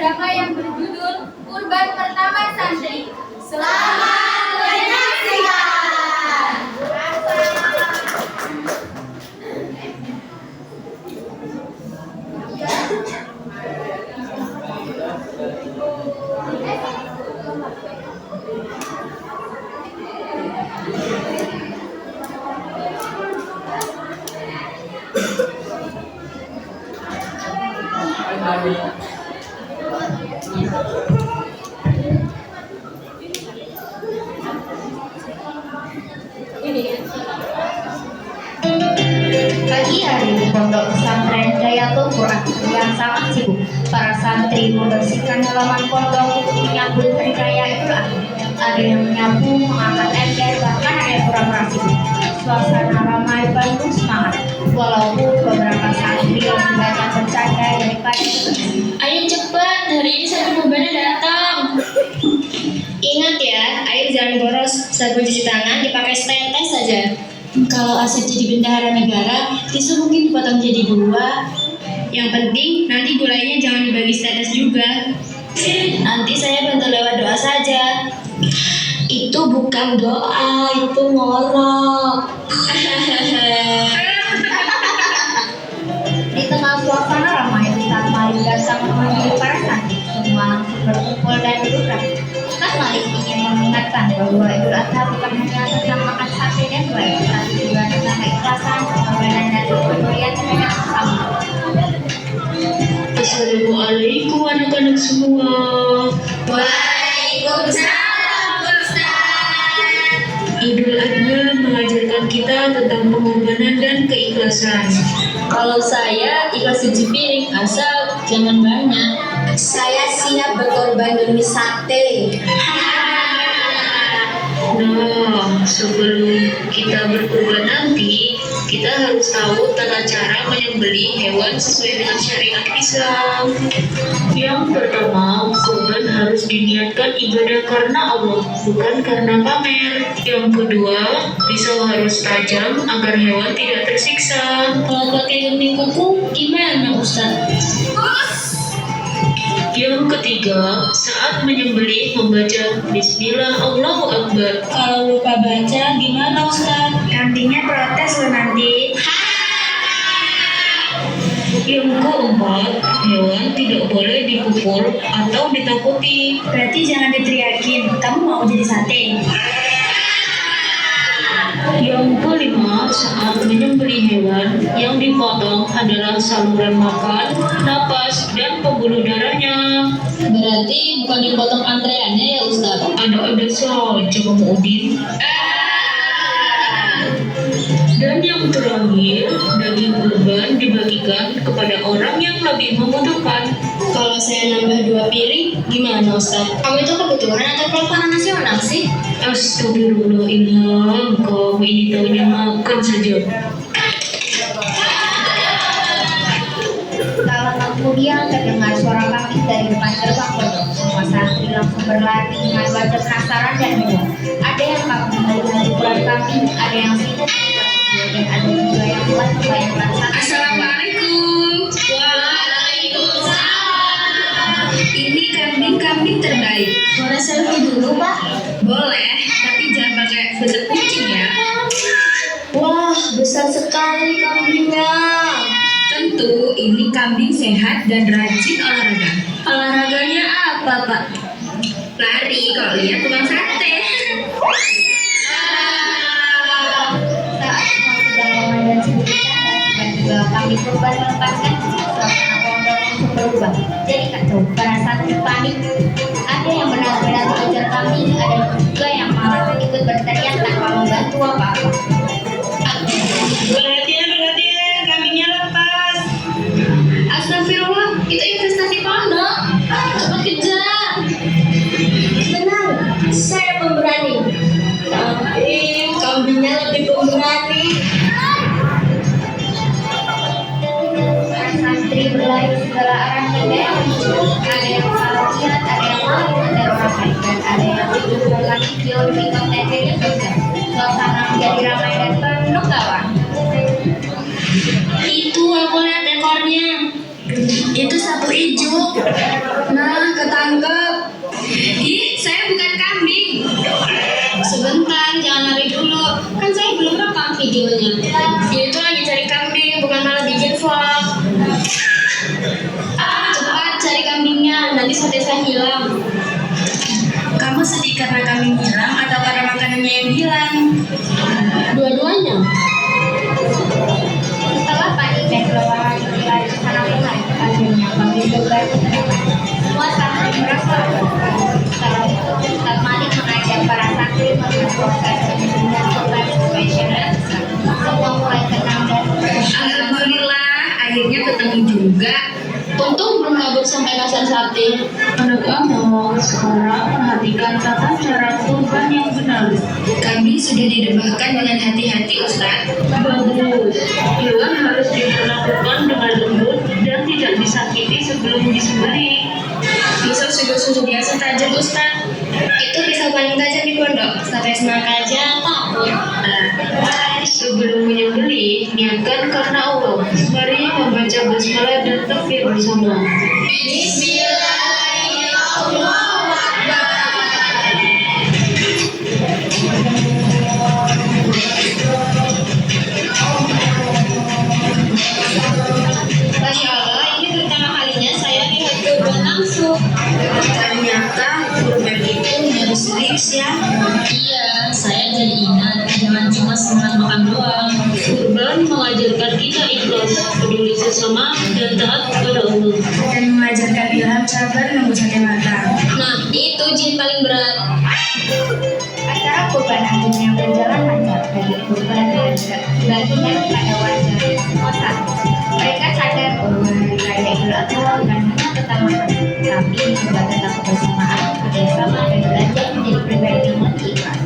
drama yang berjudul Kurban Pertama Santri. Selamat menyaksikan. Pagi hari di Pondok Pesantren Dayatul Quran yang sangat sibuk, para santri membersihkan halaman pondok untuk menyambut hari raya Idul Adha. Ada yang menyapu, mengangkat ember, bahkan ada yang pura-pura sibuk. Suasana ramai penuh semangat, walaupun beberapa santri lebih banyak bercanda daripada bekerja. Ayo cepat, hari ini satu bebannya datang. Ingat ya, ayo jangan boros, sabun cuci tangan dipakai setetes saja. Kalau Asep jadi bendahara negara, tisu mungkin dipotong jadi 2. Yang penting nanti gulainya jangan dibagi setetes juga. Nanti saya bantu lewat doa saja. Itu bukan doa, itu ngorok. Di tengah suasana ramai, Ustaz Malik datang menemani para santri. Semua langsung berkumpul dan duduk rapi. Ustaz Malik ingin mengingatkan bahwa Idul Adha bukan hanya tentang makan sate dan gulai, tetapi juga tentang keikhlasan, pengorbanan dan kepedulian terhadap sesama. Assalamualaikum anak-anak semua. Waalaikumsalam, Ustaz. Idul Adha mengajarkan kita tentang pengorbanan dan keikhlasan. Kalau saya ikhlas cuci piring asal jangan banyak. Saya siap berkorban demi sate. Nah, sebelum kita berkurban nanti, kita harus tahu tata cara menyembelih hewan sesuai dengan syariat Islam. Yang pertama, kurban harus diniatkan ibadah karena Allah, bukan karena pamer. Yang kedua, pisau harus tajam agar hewan tidak tersiksa. Kalau pakai gunting kuku, gimana Ustaz? Yang ketiga, saat menyembelih membaca Bismillah Allahu Akbar. Kalau lupa baca, gimana Ustaz? Kambingnya protes loh nanti. Yang keempat, hewan tidak boleh dipukul atau ditakuti. Berarti jangan diteriakin, kamu mau jadi sate. Yang kelima, saat menyembelih hewan, yang dipotong adalah saluran makan, napas, dan pembuluh darahnya. Berarti bukan dipotong antreannya ya Ustaz? Ada-ada saja kamu Udin. Dan yang terakhir, daging kurban dibagikan kepada orang yang lebih membutuhkan. Kalau saya nambah 2 piring, gimana Ustaz? Kamu itu kebutuhan atau kelompok nasional sih? Astagfirullah, Ilham, kamu ini taunya makan saja. Tak lama kemudian terdengar suara kambing dari depan gerbang pondok. Semua santri langsung berlari dengan wajah penasaran dan bingung. Ada yang kambing melihat ukuran kambing, ada yang tidak membuat video, dan ada juga yang telah membayangkan sate. Assalamualaikum. Waalaikumsalam. Ini kambing terbaik. Boleh selfie dulu Pak? Boleh, tapi jangan pakai filter kucing ya. Wah, besar sekali kambingnya. Tentu ini kambing sehat dan rajin olahraga. Olahraganya apa Pak? Lari kalau lihat tukang sate. Saat semua sedang ramai dan sibuk bercanda, tiba-tiba kambing kurban melepaskan diri. Suasana pondok langsung berubah jadi kacau. Para santri panik. Ada yang benar-benar mengejar kambing, ada juga yang malah ikut berteriak tanpa membantu apa-apa. Perhatian, kambingnya lepas. Astagfirullah, itu investasi pondok. Cepat kejar. Tenang, saya pemberani. Tapi kambingnya lebih pemberani. Para santri berlari ke segala arah hingga yang muncul. Ada yang salah lihat, ada yang malah mengejar orang lain, dan ada yang mengumpulkan video demi konten media sosial. Suasana menjadi ramai dan penuh tawa. Itu aku lihat ekornya. Itu sapu ijuk. Nah, sebetulnya? Dia itu lagi cari kambing, bukan malah bikin vlog. Cepat cari kambingnya, nanti sate saya hilang. Kamu sedih karena kambing hilang atau karena makanannya yang hilang? Dua-duanya. Setelah panik dan kelelahan berlari ke sana kemari, akhirnya kambing berbalik terdekat. Semua santri merasa setelah itu Ustaz Malik mengajak para santri melihat proses penyembelihan korban profesional. Semua mulai tenang dan alhamdulillah akhirnya ketemu juga. Untung belum kabur sampai kasar sate. Anak-anak, sekarang perhatikan tata cara kurban yang benar. Kambing sudah didebahkan dengan hati-hati Ustaz. Bagus. Hewan harus diperlakukan dengan lembut dan tidak disakiti sebelum disembelih. Pisau juga sudah biasa tajam Ustaz. Itu pisau paling tajam di pondok. Sampai semangka aja takut. Sebelum menyembelih, niatkan karena Allah. Mari membaca basmalah dan takbir bersama. Masya Allah, ini pertama kalinya saya lihat kurban langsung. Ternyata kurban itu harus serius ya. Iya, saya jadi ingat. Jangan cuma semangat makan doang. Kurban mengajarkan kita ikhlas, peduli sesama, dan taat kepada Allah. Dan mengajarkan ilham sabar nunggu sampai matang. Nah, itu jin paling berat. Acara kurban akhirnya berjalan lancar bagi kurban dan bagian pada warga kota. Mereka sadar bahwa hari raya Idul Adha bukan hanya tentang makan, tapi juga tentang kebersamaan, kerjasama, dan belajar menjadi pribadi yang lebih ikhlas.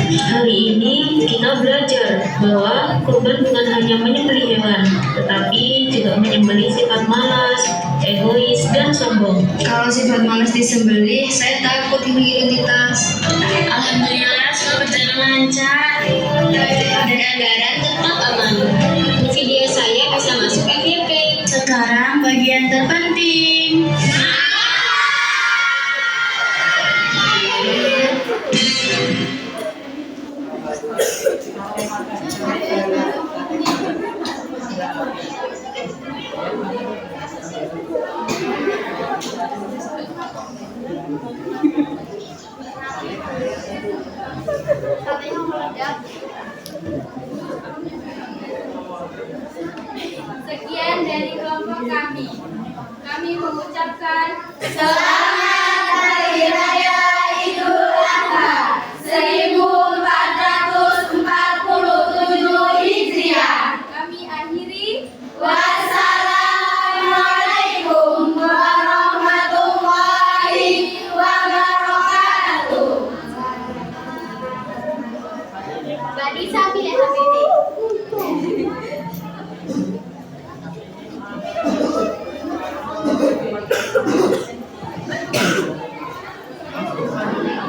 Hari ini kita belajar bahwa kurban bukan hanya menyembelih hewan, tetapi juga menyembelih sifat malas, egois, dan sombong. Kalau sifat malas disembelih, saya takut hilang identitas. Alhamdulillah, semua berjalan lancar. Dan anggaran Tetap aman. Video saya bisa masuk FYP. sekarang bagian terpenting. Sekian dari kelompok kami. Kami mengucapkan Selamat Hari Raya Idul Adha 1447 Hijriah. Kami akhiri. Wassalamualaikum warahmatullahi wabarakatuh. Mbak Disa pilih HPD.